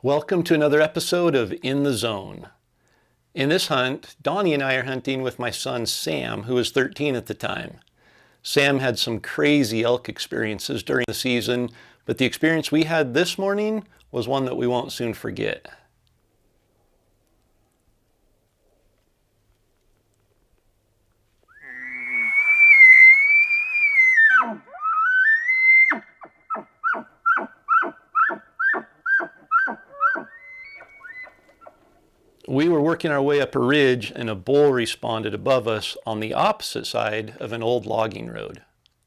Welcome to another episode of In the Zone. In this hunt, Donnie and I are hunting with my son Sam, who was 13 at the time. Sam had some crazy elk experiences during the season, but the experience we had this morning was one that we won't soon forget. We were working our way up a ridge and a bull responded above us on the opposite side of an old logging road.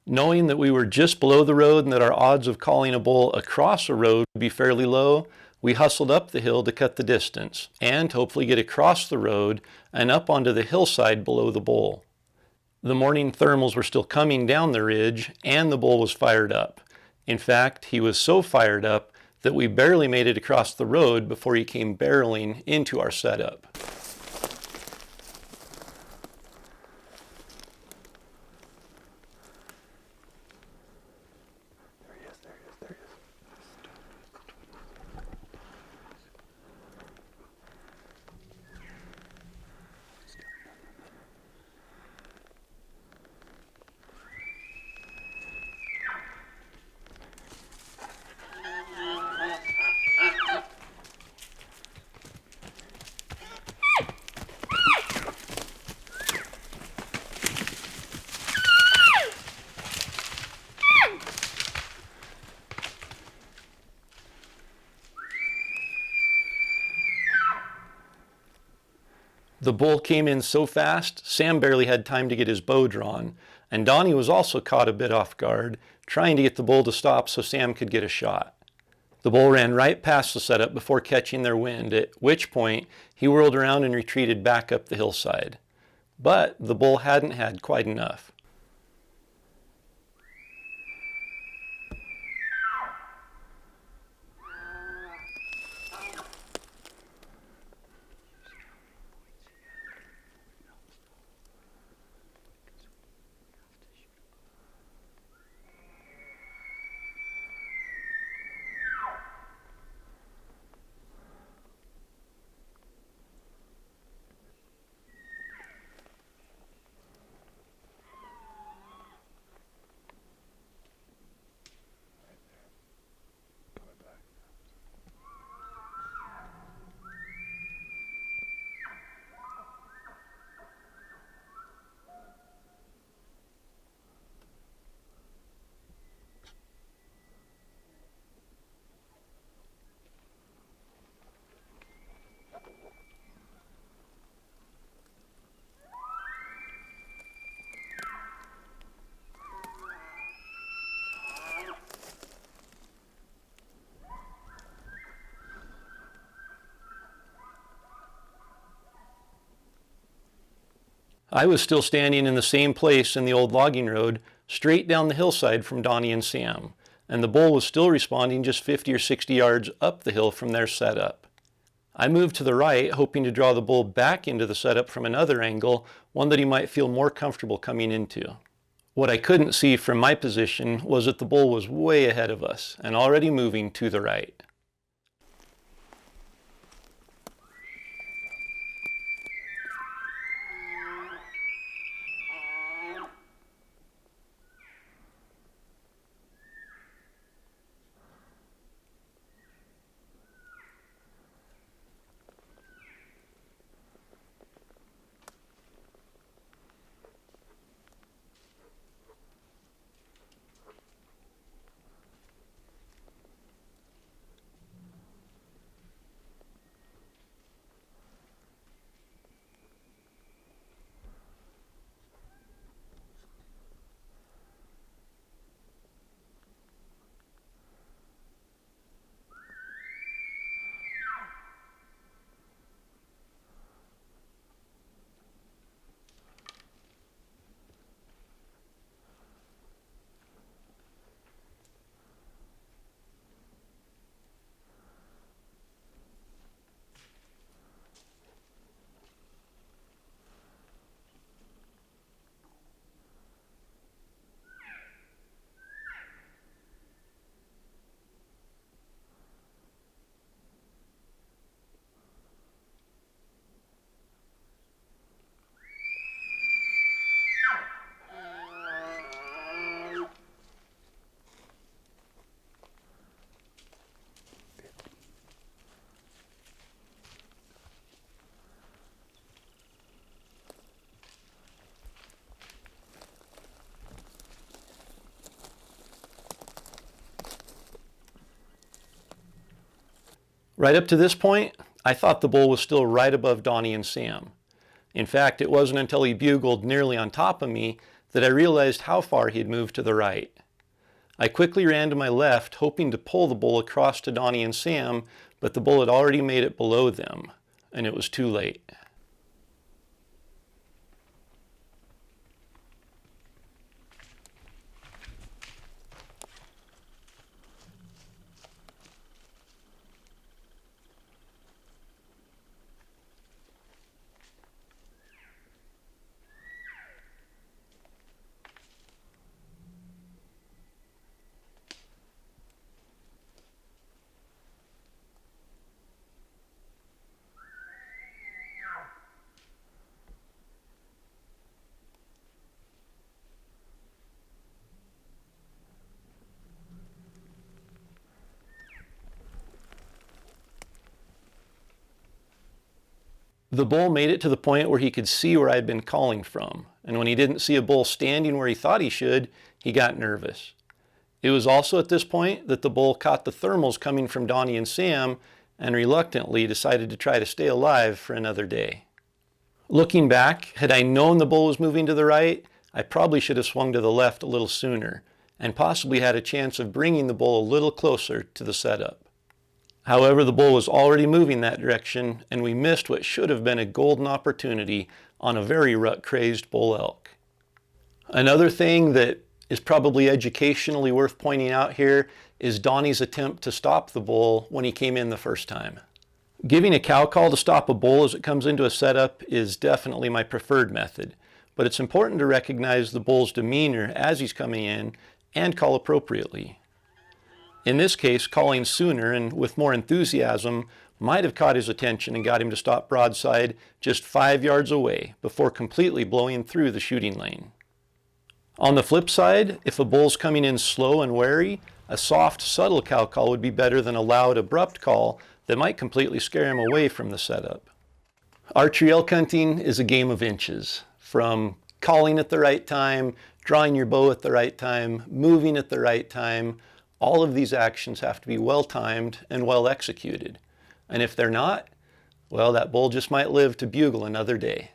Knowing that we were just below the road and that our odds of calling a bull across a road would be fairly low, we hustled up the hill to cut the distance and hopefully get across the road and up onto the hillside below the bull. The morning thermals were still coming down the ridge and the bull was fired up. In fact, he was so fired up that we barely made it across the road before he came barreling into our setup. The bull came in so fast, Sam barely had time to get his bow drawn, and Donnie was also caught a bit off guard, trying to get the bull to stop so Sam could get a shot. The bull ran right past the setup before catching their wind, at which point he whirled around and retreated back up the hillside. But the bull hadn't had quite enough. I was still standing in the same place in the old logging road, straight down the hillside from Donnie and Sam, and the bull was still responding just 50 or 60 yards up the hill from their setup. I moved to the right, hoping to draw the bull back into the setup from another angle, one that he might feel more comfortable coming into. What I couldn't see from my position was that the bull was way ahead of us and already moving to the right. Right up to this point, I thought the bull was still right above Donnie and Sam. In fact, it wasn't until he bugled nearly on top of me that I realized how far he had moved to the right. I quickly ran to my left, hoping to pull the bull across to Donnie and Sam, but the bull had already made it below them, and it was too late. The bull made it to the point where he could see where I'd been calling from, and when he didn't see a bull standing where he thought he should, he got nervous. It was also at this point that the bull caught the thermals coming from Donnie and Sam and reluctantly decided to try to stay alive for another day. Looking back, had I known the bull was moving to the right, I probably should have swung to the left a little sooner and possibly had a chance of bringing the bull a little closer to the setup. However, the bull was already moving that direction, and we missed what should have been a golden opportunity on a very rut-crazed bull elk. Another thing that is probably educationally worth pointing out here is Donnie's attempt to stop the bull when he came in the first time. Giving a cow call to stop a bull as it comes into a setup is definitely my preferred method, but it's important to recognize the bull's demeanor as he's coming in and call appropriately. In this case, calling sooner and with more enthusiasm might have caught his attention and got him to stop broadside just 5 yards away before completely blowing through the shooting lane. On the flip side, if a bull's coming in slow and wary, a soft, subtle cow call would be better than a loud, abrupt call that might completely scare him away from the setup. Archery elk hunting is a game of inches, from calling at the right time, drawing your bow at the right time, moving at the right time. All of these actions have to be well timed and well executed. And if they're not, well, that bull just might live to bugle another day.